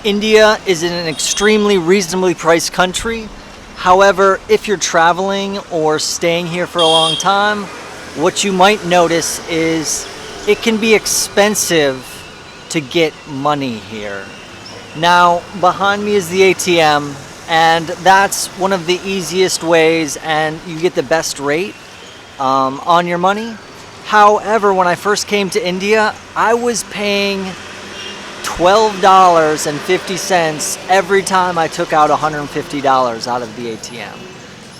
India is an extremely reasonably priced country. However, if you're traveling or staying here for a long time, what you might notice is it can be expensive to get money here. Now, behind me is the ATM, and that's one of the easiest ways, and you get the best rate on your money. However, when I first came to India, I was paying $12.50 every time I took out $150 out of the ATM.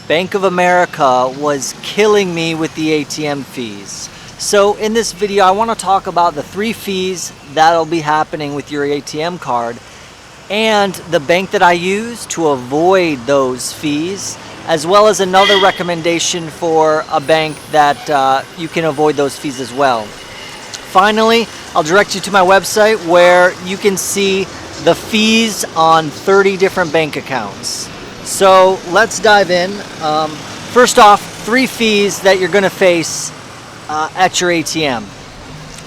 Bank of America was killing me with the ATM fees. So in this video, I want to talk about the 3 fees that'll be happening with your ATM card and the bank that I use to avoid those fees, as well as another recommendation for a bank that you can avoid those fees as well. Finally, I'll direct you to my website where you can see the fees on 30 different bank accounts. So let's dive in. First off, 3 fees that you're going to face at your ATM.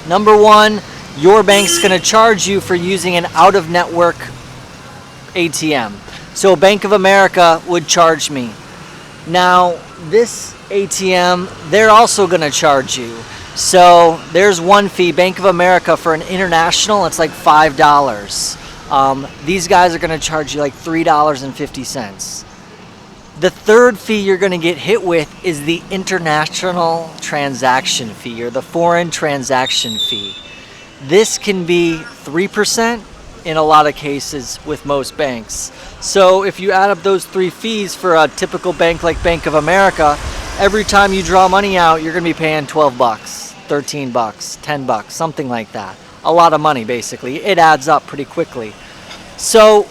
Number 1, your bank's going to charge you for using an out-of-network ATM. So Bank of America would charge me. Now, this ATM, they're also going to charge you. So there's one fee. Bank of America for an international, it's like $5. These guys are going to charge you like $3.50. The third fee you're going to get hit with is the international transaction fee, or the foreign transaction fee. This can be 3% in a lot of cases with most banks. So if you add up those 3 fees for a typical bank like Bank of America, every time you draw money out, you're going to be paying $12, $13, $10, something like that. A lot of money, basically. It adds up pretty quickly. So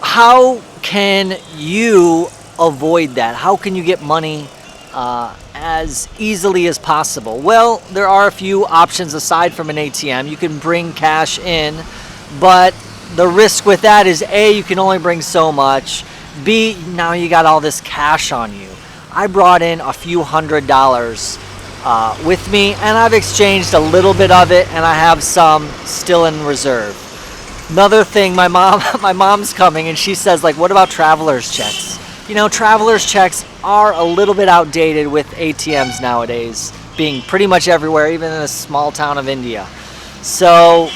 how can you avoid that? How can you get money as easily as possible? Well, there are a few options aside from an ATM. You can bring cash in, but the risk with that is A, you can only bring so much. B, now you got all this cash on you. I brought in a few $100s with me, and I've exchanged a little bit of it, and I have some still in reserve. Another thing, my mom's coming, and she says, like, what about traveler's checks? You know, traveler's checks are a little bit outdated with ATMs nowadays, being pretty much everywhere, even in a small town of India. So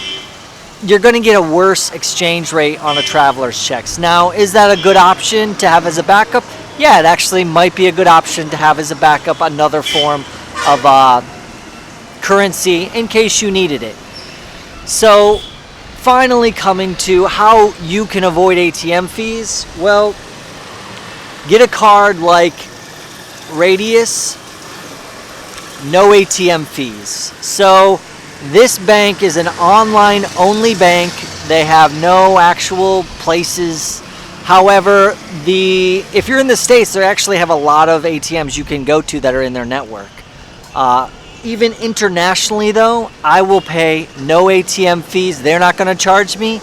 you're going to get a worse exchange rate on a traveler's checks. Now, is that a good option to have as a backup? Yeah, it actually might be a good option to have as a backup another form of currency in case you needed it. So finally, coming to how you can avoid ATM fees. Well, get a card like Radius, no ATM fees. So this bank is an online only bank. They have no actual places. However, if you're in the States, they actually have a lot of ATMs you can go to that are in their network. Even internationally though, I will pay no ATM fees. They're not going to charge me.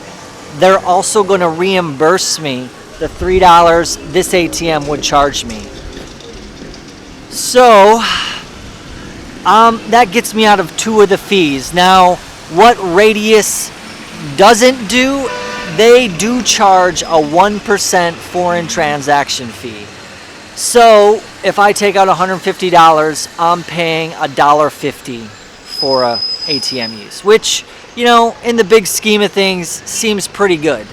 They're also going to reimburse me the $3 this ATM would charge me. So that gets me out of 2 of the fees. Now, what Radius doesn't do, they do charge a 1% foreign transaction fee. So if I take out $150, I'm paying $1.50 for a ATM use, which, you know, in the big scheme of things, seems pretty good.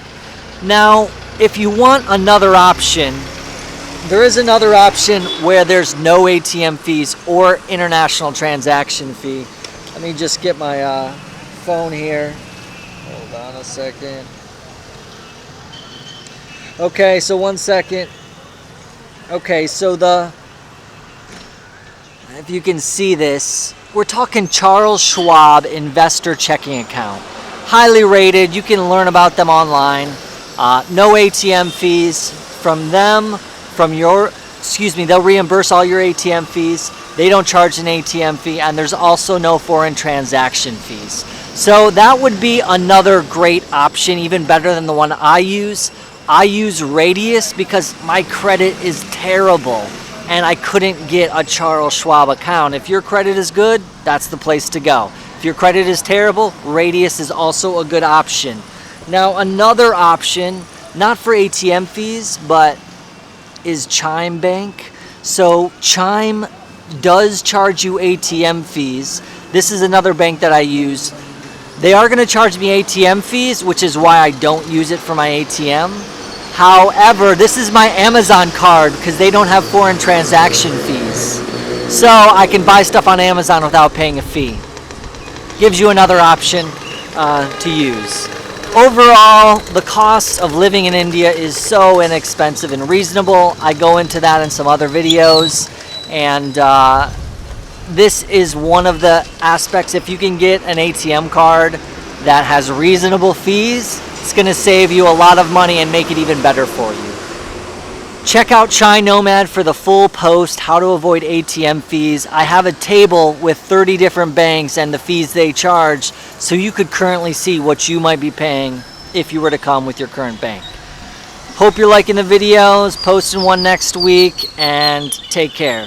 Now, if you want another option, there is another option where there's no ATM fees or international transaction fee. Let me just get my phone here. Hold on a second. Okay, so 1 second. Okay, so if you can see this, we're talking Charles Schwab investor checking account. Highly rated. You can learn about them online. No ATM fees from them. They'll reimburse all your ATM fees. They don't charge an ATM fee, and there's also no foreign transaction fees. So that would be another great option, even better than the one I use. I use Radius because my credit is terrible and I couldn't get a Charles Schwab account. If your credit is good, that's the place to go. If your credit is terrible, Radius is also a good option. Now another option, not for ATM fees, but is Chime Bank. So Chime does charge you ATM fees. This is another bank that I use. They are going to charge me ATM fees, which is why I don't use it for my ATM. However, this is my Amazon card because they don't have foreign transaction fees. So I can buy stuff on Amazon without paying a fee. Gives you another option to use. Overall, the cost of living in India is so inexpensive and reasonable. I go into that in some other videos, and this is one of the aspects. If you can get an ATM card that has reasonable fees, it's going to save you a lot of money and make it even better for you. Check out Chime Nomad for the full post, how to avoid ATM fees. I have a table with 30 different banks and the fees they charge, so you could currently see what you might be paying if you were to come with your current bank. Hope you're liking the videos, posting one next week, and take care.